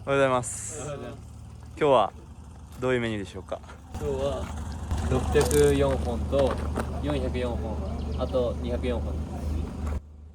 おはようございます。今日はどういうメニューでしょうか。今日は604本と404本、あと204本。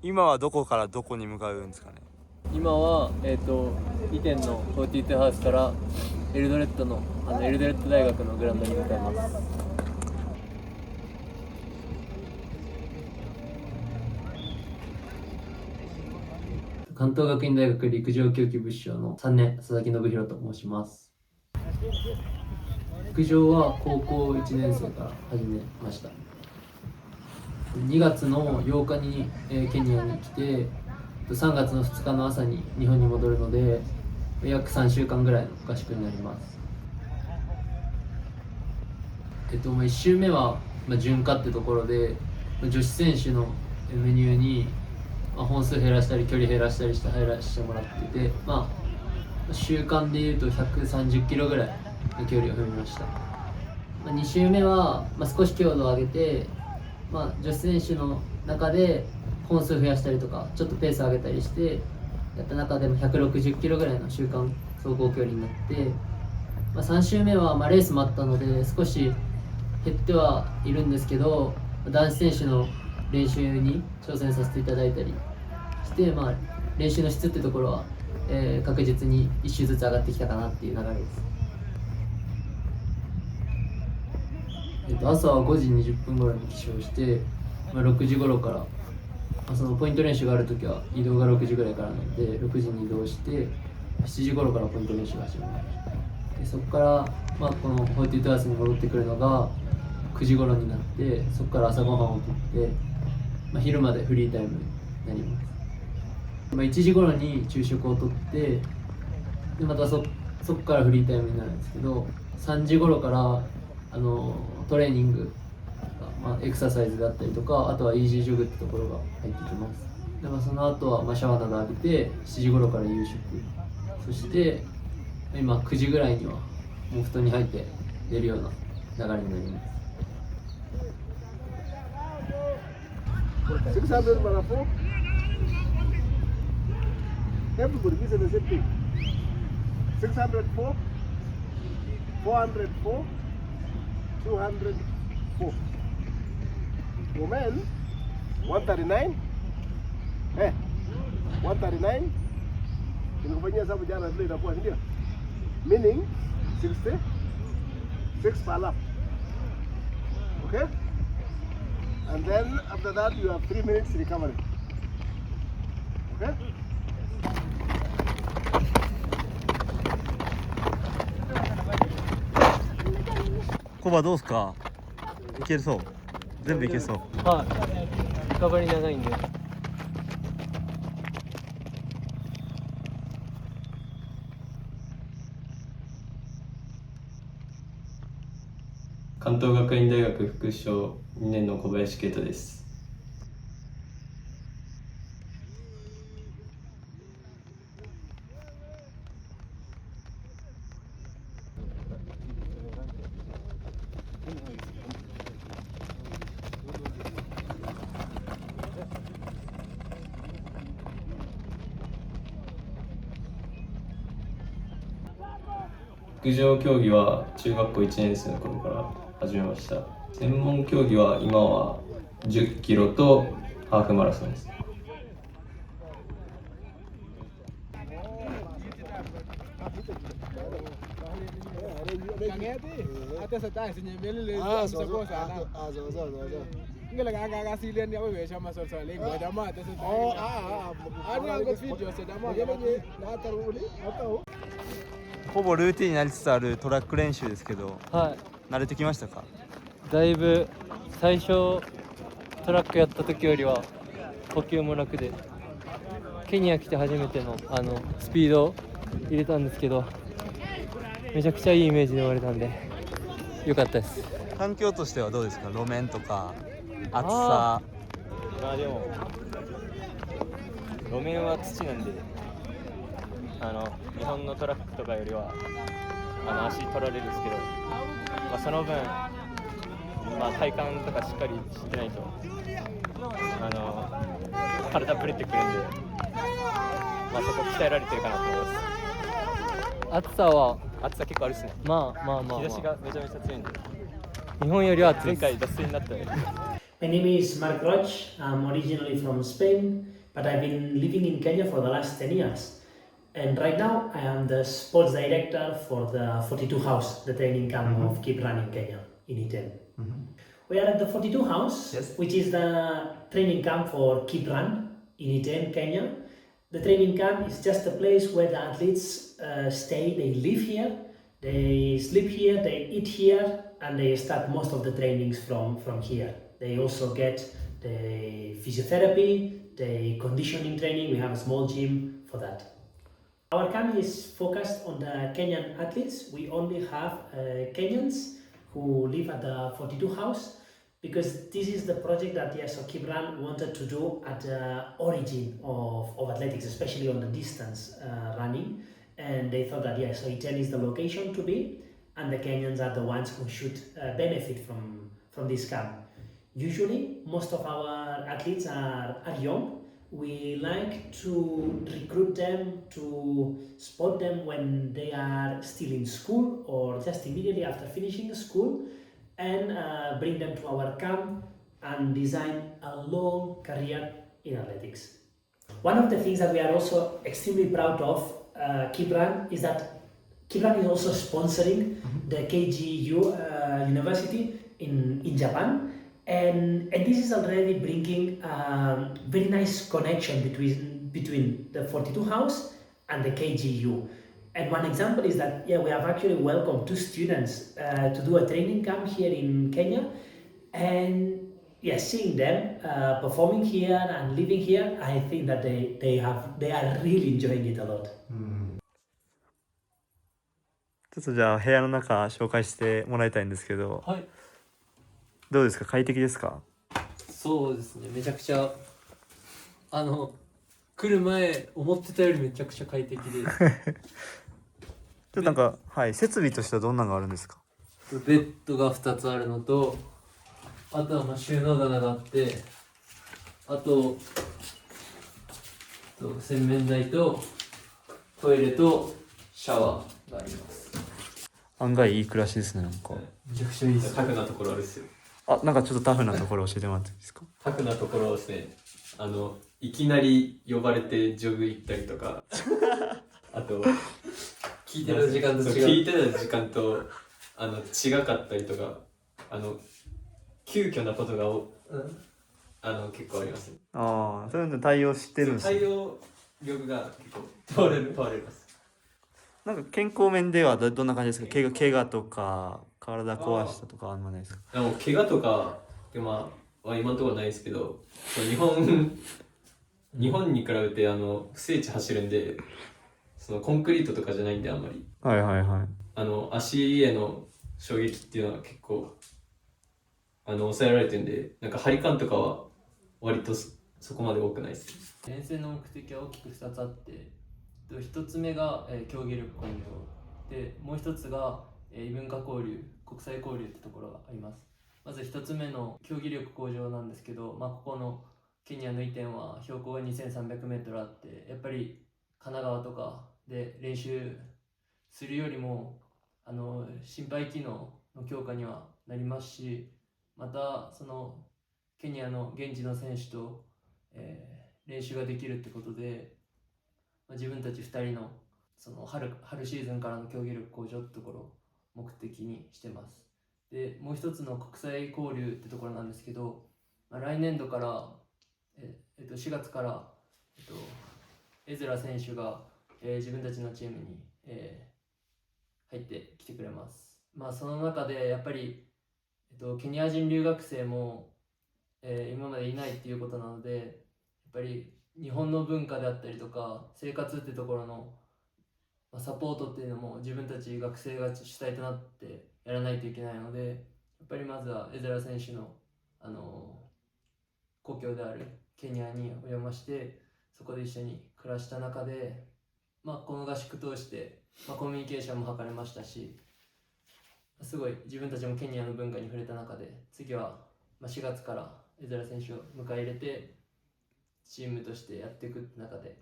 今はどこからどこに向かうんですかね。今はイテンの42ハウスからエルドレッド大学のグラウンドに向かいます。関東学院大学陸上競技部主将の3年佐々木信弘と申します。陸上は高校1年生から始めました。2月の8日にケニアに来て、3月の2日の朝に日本に戻るので、約3週間ぐらいの合宿になります。1週目は順化ってところで、女子選手のメニューに本数減らしたり距離減らしたりして入らせてもらってて、週間でいうと130キロぐらいの距離を踏みました。2週目は少し強度を上げて、女子選手の中で本数増やしたりとかちょっとペース上げたりしてやった中でも160キロぐらいの週間走行距離になって、3週目はレースもあったので少し減ってはいるんですけど、男子選手の練習に挑戦させていただいたりして、練習の質ってところは、確実に1周ずつ上がってきたかなっていう流れです。朝は5時20分頃に起床して、6時頃からそのポイント練習があるときは移動が6時ぐらいからなので6時に移動して7時頃からポイント練習が始まりました。でそこから、この42ハウスに戻ってくるのが9時頃になって、そこから朝ごはんをとって、昼までフリータイムになります。1時頃に昼食をとって、でまたそこからフリータイムになるんですけど、3時頃からトレーニング、エクササイズだったりとか、あとはイージージョグってところが入ってきます。で、その後はシャワーなど浴びて7時頃から夕食、そして今9時ぐらいにはもう布団に入って寝るような流れになります。600 marathon. Everybody is the same thing. 604, 404, 204. Women, 139. 139. Inakufanyia hesabu jana vile itakuwa, ndio? Meaning 66 per lap. Okay? And then after that you have 3 minutes recovery. Okay? コバどうすか。いけるそう。全部いけそう。はい。リカバリー長いんで。関東学院大学副主将2年の小林啓太です。陸上競技は中学校1年生の頃から始めました。専門競技は今は10キロとハーフマラソンです。ほぼルーティンになりつつあるトラック練習ですけど、はい。慣れてきましたか。だいぶ最初トラックやった時よりは呼吸も楽で、ケニア来て初めてのスピードを入れたんですけど、めちゃくちゃいいイメージで終われたんで良かったです。環境としてはどうですか。路面とか暑さ。でも路面は土なんで、日本のトラックとかよりは足取られるんですけど、その分、体幹とかしっかりしてないと体ぶれてくるんで、そこ鍛えられてるかなと思います。暑さ結構あるしね。まあまあまあ、日差しがめちゃめちゃ強いんで。日本よりは前回脱水になったよ。My name is Mark Roch. I'm originally from Spain, but I've been living in Kenya for the last 10 years. And right now, I am the sports director for the 42 House, the training camp of Keep Running Kenya in Iten. We are at the 42 House, which is the training camp for Keep Run in Iten, Kenya. The training camp is just a place where the athletes stay, they live here, they sleep here, they eat here, and they start most of the trainings from here. They also get the physiotherapy, the conditioning training. We have a small gym for that. Our camp is focused on the Kenyan athletes. We only have Kenyans who live at the 42 House because this is the project that Kibran wanted to do at the origin of athletics, especially on the distance running. And they thought that Iten is the location to be, and the Kenyans are the ones who should benefit from this camp. Usually, most of our athletes are young. We like to recruit them, to spot them when they are still in school or just immediately after finishing school, and bring them to our camp and design a long career in athletics. One of the things that we are also extremely proud of, Kibran, is that Kibran is also sponsoring the KGU University in Japan. And this is already bringing very nice connection between the 42 House and the KGU. And one example is that we have actually welcomed 2 students to do a training camp here in Kenya. And seeing them performing here and living here, I think that they are really enjoying it a lot. ちょっとじゃあ部屋の中紹介してもらいたいんですけど、はい。どうですか、快適ですか？そうですね、めちゃくちゃ来る前思ってたよりめちゃくちゃ快適でちょっとなんか、はい、設備としてはどんなのがあるんですか？ベッドが2つあるのと、あとはまあ収納棚があって、あと洗面台とトイレとシャワーがあります。案外いい暮らしですね、なんか。めちゃくちゃいいです。タフなところあるっすよ。あ、なんかちょっとタフなところ教えてもらっていいですか？タフなところをですね、いきなり呼ばれてジョグ行ったりとか、あと聞いてた時間と違う。聞いてた時間と違かったりとか、急遽なことが結構あります。ああ、そういうの対応してるんですね。対応力が結構問われます。なんか健康面ではどんな感じですか？怪我とか体壊したとかあんまないですか？でも怪我とかは今のところないですけど、日本に比べて不整地走るんで、そのコンクリートとかじゃないんであんまり。はいはいはい。足への衝撃っていうのは結構抑えられてるんで、なんか張り感とかは割とそこまで多くないです。遠征の目的は大きく2つあって、1つ目が競技力向上で、もう1つが異文化交流、国際交流ってところがあります。まず1つ目の競技力向上なんですけど、ここのケニアのイテンは標高が 2300m あって、やっぱり神奈川とかで練習するよりも心肺機能の強化にはなりますし、またそのケニアの現地の選手と、練習ができるってことで、自分たち2人のその春シーズンからの競技力向上ってところを目的にしてます。で、もう一つの国際交流ってところなんですけど、来年度から、4月から、エズラ選手が、自分たちのチームに、入ってきてくれます。その中でやっぱり、ケニア人留学生も、今までいないっていうことなので、やっぱり日本の文化であったりとか生活ってところのサポートっていうのも自分たち学生が主体となってやらないといけないので、やっぱりまずはエズラ選手の故郷であるケニアにお邪魔して、そこで一緒に暮らした中で、この合宿通して、コミュニケーションも図れましたし、すごい自分たちもケニアの文化に触れた中で、次は4月からエズラ選手を迎え入れてチームとしてやっていく中で、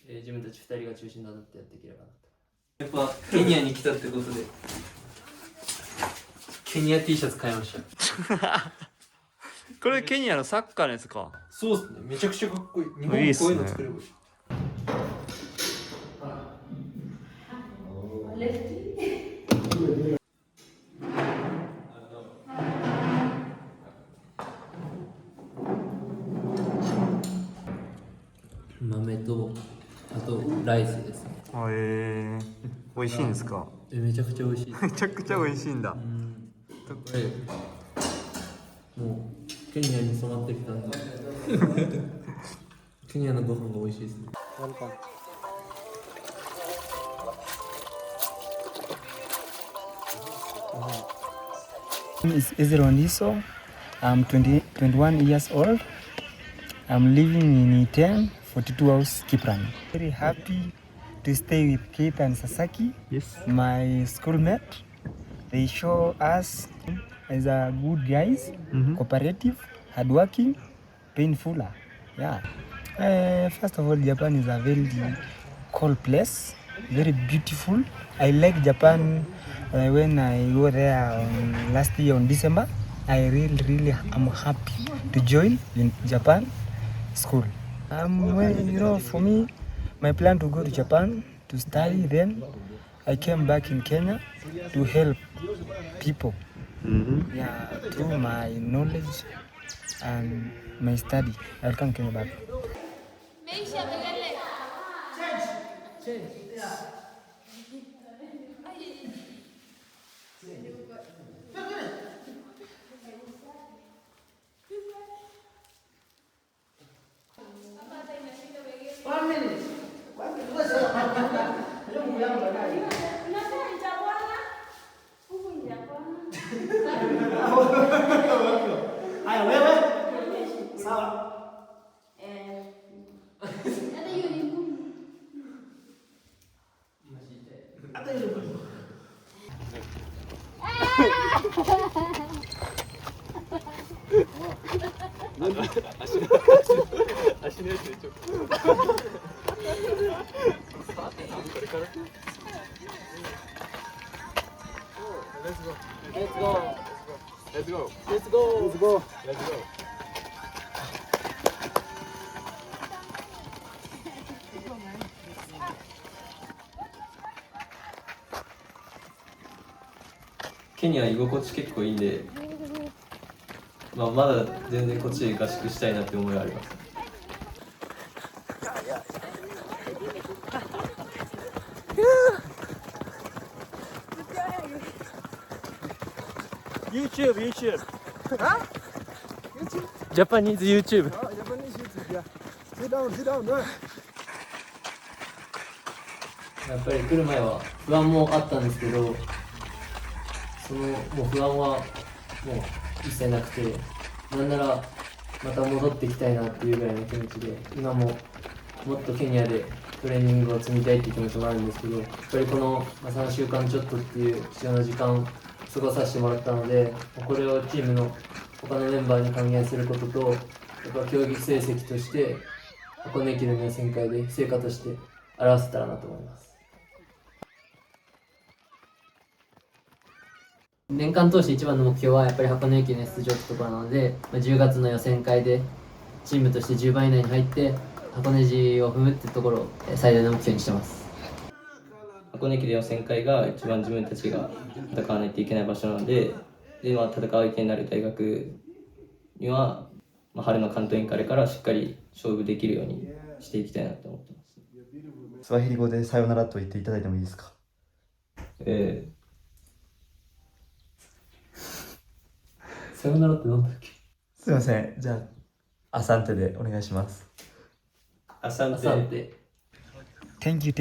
自分たち2人が中心となってやっていければなとやっぱケニアに来たってことでケニア T シャツ買いました。これケニアのサッカーのやつか。そうっすね、めちゃくちゃかっこいい。日本いいっすねもこういうの作ればいい。豆とあとライスですね。美味しいんですか？めちゃくちゃ美味しいです。めちゃくちゃ美味しいんだ。これもうケニアに染まってきたんでケニアのご飯が美味しいですね。My name is Ezra Ondiso. I'm 21 years old. I'm living in Iten, 42 House, Kipran. Very happy to stay with Keith and Sasaki, Yes. my schoolmate. They show us as a good guys, cooperative, hardworking, painful. Yeah. First of all, Japan is a very cold place, very beautiful. I like Japan. When I go there last year on December, I really am happy to join in Japan school. For me, my plan to go to Japan to study. Then I came back in Kenya to help people. Yeah, through my knowledge and my study. I'll come Kenya back. Let's go. ケニア居心地結構いいんで、まだ全然こっちで合宿したいなって思いはあります。YouTube。ジャパニーズ YouTube。 Japanese YouTube, yeah. Sit down. やっぱり来る前は不安もあったんですけど、もう不安はもう一切なくて、なんならまた戻ってきたいなっていうぐらいの気持ちで、今ももっとケニアでトレーニングを積みたいっていう気持ちもあるんですけど、やっぱりこの3週間ちょっとっていう貴重な時間を過ごさせてもらったので、これをチームの他のメンバーに還元することと、やっぱ競技成績として箱根駅伝の予選会で成果として表せたらなと思います。年間通して一番の目標はやっぱり箱根駅伝出場ってところなので、10月の予選会でチームとして10番以内に入って箱根路を踏むってところを最大の目標にしてます。箱根駅伝予選会が一番自分たちが戦わないといけない場所なので、戦う相手になる大学には、春の関東インカレからしっかり勝負できるようにしていきたいなと思ってます。スワヒリ語でさよならと言っていただいてもいいですか？さよならってなんだっけ？すいません。じゃあ、アサンテでお願いします。アサンテ。Thank you.